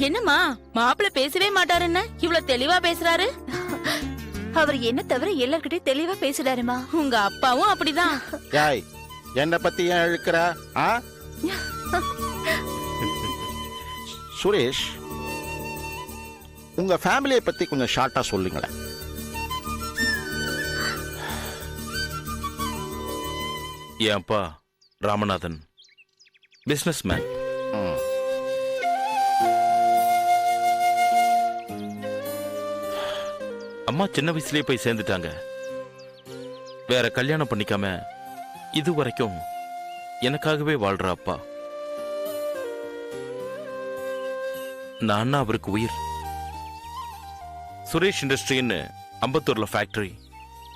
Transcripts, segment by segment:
என்னம்மா மாப்பிள்ள பேசவே மாட்டாருன்னு இவ்வளவு தெளிவா பேசுறாரு? அவர் என்ன தவிர எல்லார்கிட்டயும் தெளிவா பேசுறாருமா. உங்க அப்பாவும் அப்படிதான். யாய் என்ன பத்தி ஏன் இழுக்கிற? சுரேஷ், உங்க ஃபேமிலியை பத்தி கொஞ்சம் ஷார்ட்டா சொல்லுங்களேன். என் அப்பா ராமநாதன் பிசினஸ் மேன். அம்மா சின்ன வயசுலயே போய் சேர்ந்துட்டாங்க. வேற கல்யாணம் பண்ணிக்காம இது வரைக்கும் எனக்காகவே வாழ்ற அப்பா. நான் அவருக்கு உயிர். சுரேஷ் இண்டஸ்ட்ரின்னு அம்பத்தூர்ல ஃபேக்டரி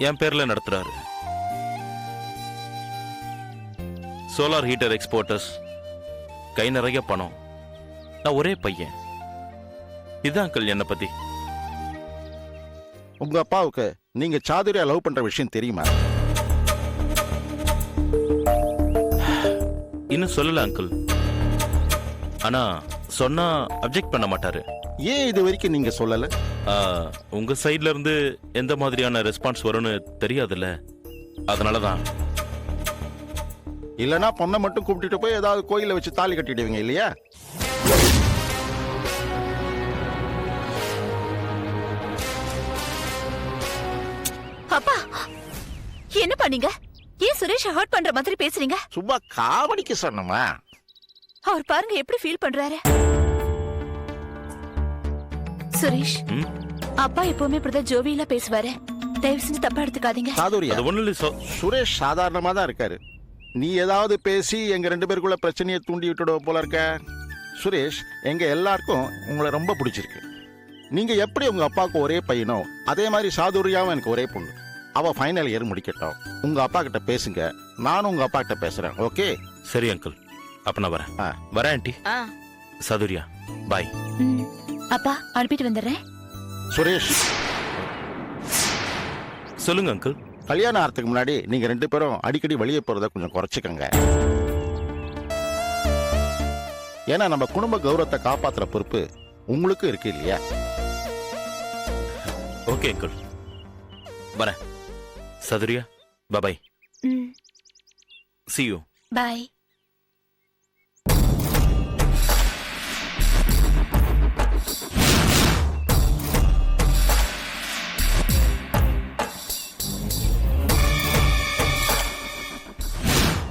என் பேர்ல நடத்துறாரு. சோலார் ஹீட்டர் எக்ஸ்போர்ட்டர்ஸ், கை நிறைய பணம். நான் ஒரே பையன். இதுதான் அங்கிள் என்ன பத்தி. உங்க அப்பாவுக்கு நீங்க சாதுரியா லவ் பண்ற விஷயம் தெரியுமா? இன்னும் சொல்லல அங்கிள். ஆனா சொன்னா அப்ஜெக்ட் பண்ண மாட்டாரு. ஏன் இது வரைக்கும் நீங்க சொல்லல? உங்க சைட்ல இருந்து எந்த மாதிரியான ரெஸ்பான்ஸ் வரும்னு தெரியாதுல்ல, அதனாலதான். இல்லனா பொண்ணை மட்டும் கூப்பிட்டுட்டு போய் ஏதாவது கோயில வச்சு தாலி கட்டிடுவீங்க இல்லையா? அப்பா என்ன பண்ணீங்க? ஏன் சுரேஷ் ஹர்ட் பண்ற மாதிரி பேசுறீங்க? சும்மா காமெடிக்கு சொன்னமா. அவர் பாருங்க எப்படி ஃபீல் பண்றாரு. சுரேஷ், அப்பா எப்பவுமே இப்படிதான் ஜோவியலா பேசுவாரு. தயவு செஞ்சு தப்பா எடுத்துக்காதீங்க. சாதுரியா, அது ஒண்ணு இல்ல. சுரேஷ் சாதாரணமா தான் இருக்காரு. நீ ஏதாவது பேசி எங்க 2 பேருக்குள்ள பிரச்சனையை தூண்டி விட்டுட போல இருக்க. சுரேஷ், எங்க எல்லாருக்கும் உங்களை ரொம்ப பிடிச்சிருக்கு. நீங்க எப்படி உங்க அப்பாவுக்கு ஒரே பையனோ அதே மாதிரி சாதுரியாவும் எனக்கு ஒரே பொண்ணு. அவ ஃபைனல் இயர் முடிக்கட்டும். உங்க அப்பா கிட்ட பேசுங்க, நானும் உங்க அப்பா கிட்ட பேசுறேன். ஓகே? சரி அங்கிள், அப்ப நான் வரேன். வரேன் ஆண்டி. சாதுரியா, பாய். அப்பா அனுப்பிட்டு வந்துடுறேன். சுரேஷ், சொல்லுங்க அங்கிள். கல்யாணம் ஆகிறதுக்கு முன்னாடி நீங்க 2 பேரும் அடிக்கடி வெளியே போறத கொஞ்சம் குறைச்சிக்கங்க. ஏன்னா நம்ம குடும்ப கௌரவத்தை காப்பாத்துற பொறுப்பு உங்களுக்கு இருக்கு இல்லையா? ஓகே அங்கிள், வரேன். சதுரியா, பாய். See you. பாய்.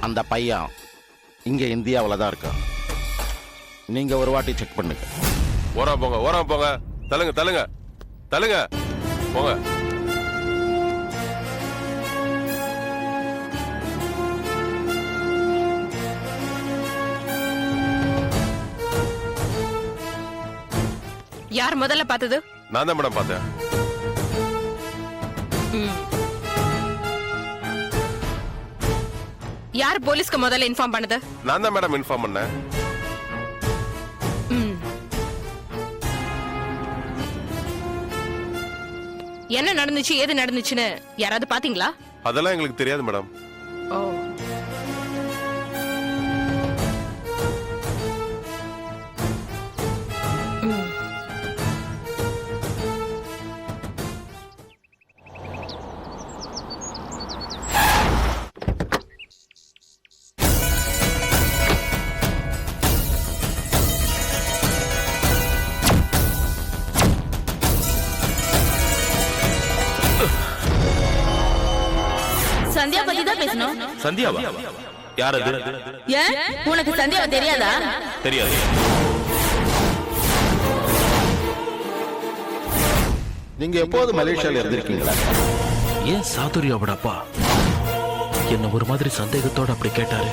அந்த பையன் இங்க இந்தியாவில் தான் இருக்கான். நீங்க ஒரு வாட்டி செக் பண்ணுங்க. ஓரம் போங்க. தள்ளுங்க போங்க. யார் முதல்ல பார்த்தது? நான் தான் மேடம் பார்த்தேன். யார் போலீஸ்க்கு முதல்ல இன்ஃபார்ம் பண்ணது? நான் தான் மேடம் இன்ஃபார்ம் பண்ணேன். என்ன நடந்துச்சு, ஏது நடந்துச்சுன்னு யாராவது பாத்தீங்களா? அதெல்லாம் எங்களுக்கு தெரியாது மேடம். ஓ, சந்தியா பத்தி தான் பேசணும். சந்தியாவா? யார் அது? ஏன் உனக்கு சந்தியாவை தெரியாதா? தெரியாது. நீங்க எப்போது மலேசியால இருந்திருக்கீங்களா? ஏன் சாதுரியாவோட அப்பா என்ன ஒரு மாதிரி சந்தேகத்தோட அப்படி கேட்டாரு?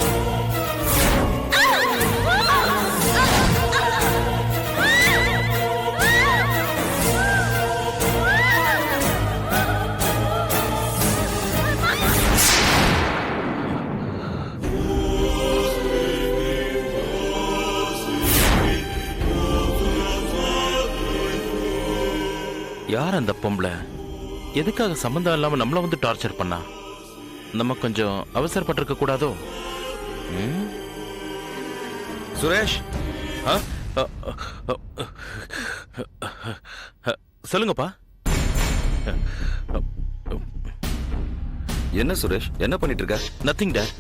யார் அந்த பொம்பளை? எதுக்காக சம்பந்தம் இல்லாம நம்மள வந்து டார்ச்சர் பண்ணா? நம்ம கொஞ்சம் அவசரப்பட்டிருக்க கூடாதோ? சுரேஷ், சொல்லுங்கப்பா. என்ன சுரேஷ், என்ன பண்ணிட்டு இருக்க? Nothing date.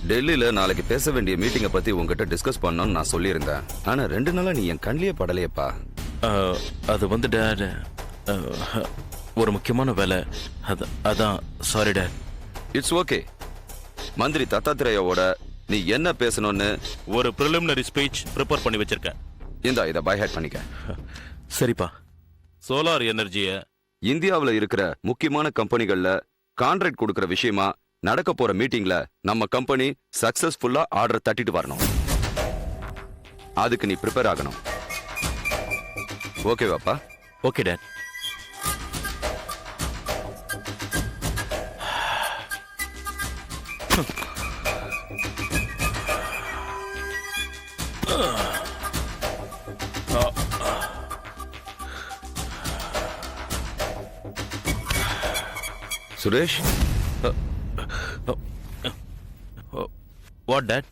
டெல்லியில நாளைக்கு பேச வேண்டிய மீட்டிங்கை பத்தி உங்ககிட்ட டிஸ்கஸ் பண்ணணும்னு நான் சொல்லியிருந்தேன். ஆனா 2 நாளா நீ என் கண்ணிலே படலையப்பா. அது வந்து டேட், ஒரு முக்கியமான வேலை. அதான் சாரி டேட். It's okay. மந்திரி தத்தாத்திரேயாவோட நீ என்ன பேசணும்னு ஒரு ப்ரிலிமினரி ஸ்பீச் ப்ரிப்பேர் பண்ணி வச்சிருக்கேன். இதை பை ஹேட் பண்ணிக்க. சரிப்பா. சோலார் எனர்ஜியை இந்தியாவுல இருக்கிற முக்கியமான கம்பெனிகள்ல கான்ட்ராக்ட் கொடுக்கற விஷயமா நடக்க போற மீட்டிங்ல நம்ம கம்பெனி சக்சஸ்ஃபுல்லா ஆர்டர் தட்டிட்டு வரணும். அதுக்கு நீ ப்ரிப்பேர் ஆகணும். ஓகேவாப்பா? Okay dad. Suresh, what dad?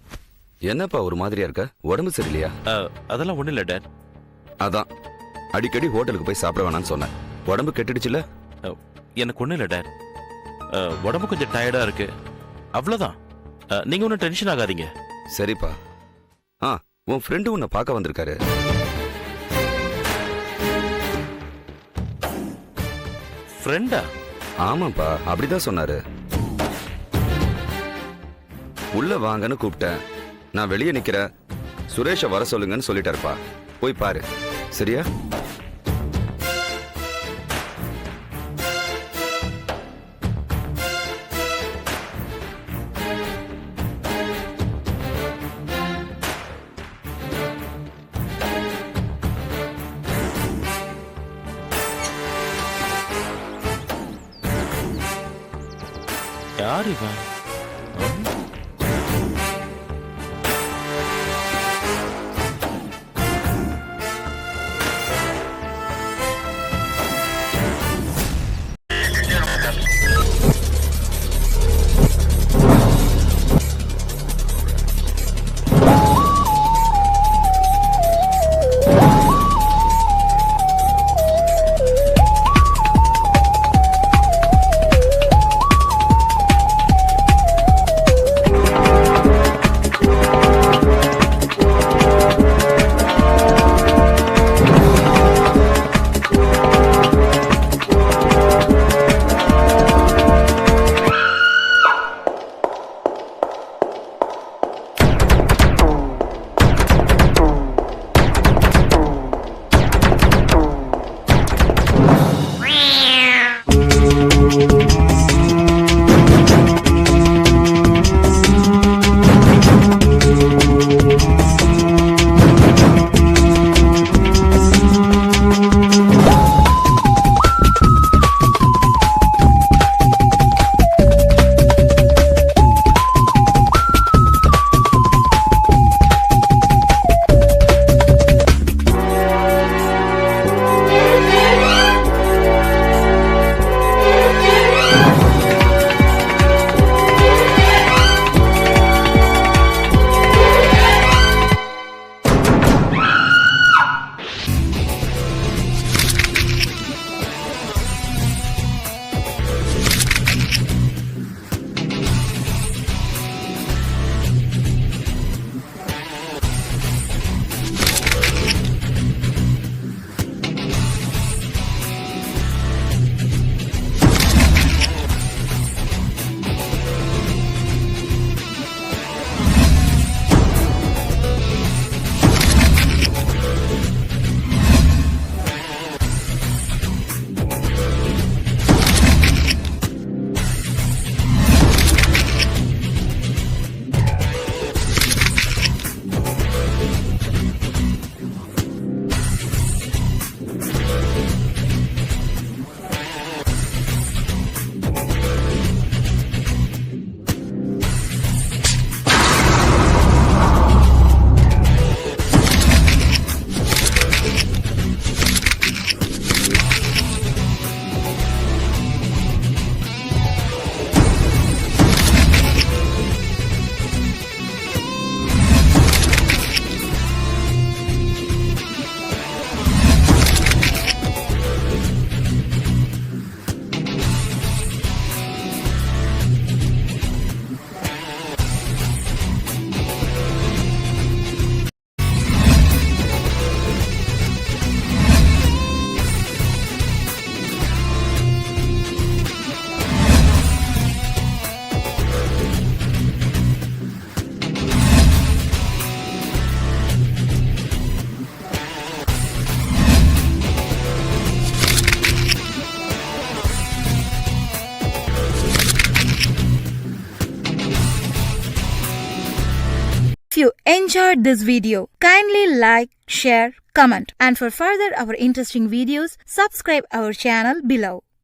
என்னப்பா ஒரு மாதிரியா இருக்க? உடம்பு சரியில்லையா? அதெல்லாம் ஒண்ணும் இல்ல டேட். அதான் அடிக்கடி ஹோட்டலுக்கு போய் சாப்பிட வேணாம்னு சொன்னேன். உடம்பு கெட்டுடுச்சுல? எனக்கு ஒண்ணும் இல்ல டேட். உடம்பு கொஞ்சம் டயர்டா இருக்கு, அவ்வளவுதான். நீங்க ஒன்றும் டென்ஷன் ஆகாதீங்க. சரிப்பா. உன் ஃப்ரெண்டு உன்னை பார்க்க வந்திருக்காரு. ஃப்ரெண்டா? ஆமாப்பா, அப்படிதான் சொன்னாரு. உள்ள வாங்கன்னு கூப்பிட்டேன். நான் வெளியே நிக்கிறேன், சுரேஷ வர சொல்லுங்கன்னு சொல்லிட்டாருப்பா. போய் பாரு, சரியா? யார் இவன்? you enjoyed this video, kindly like, share, comment, and for further our interesting videos, subscribe our channel below.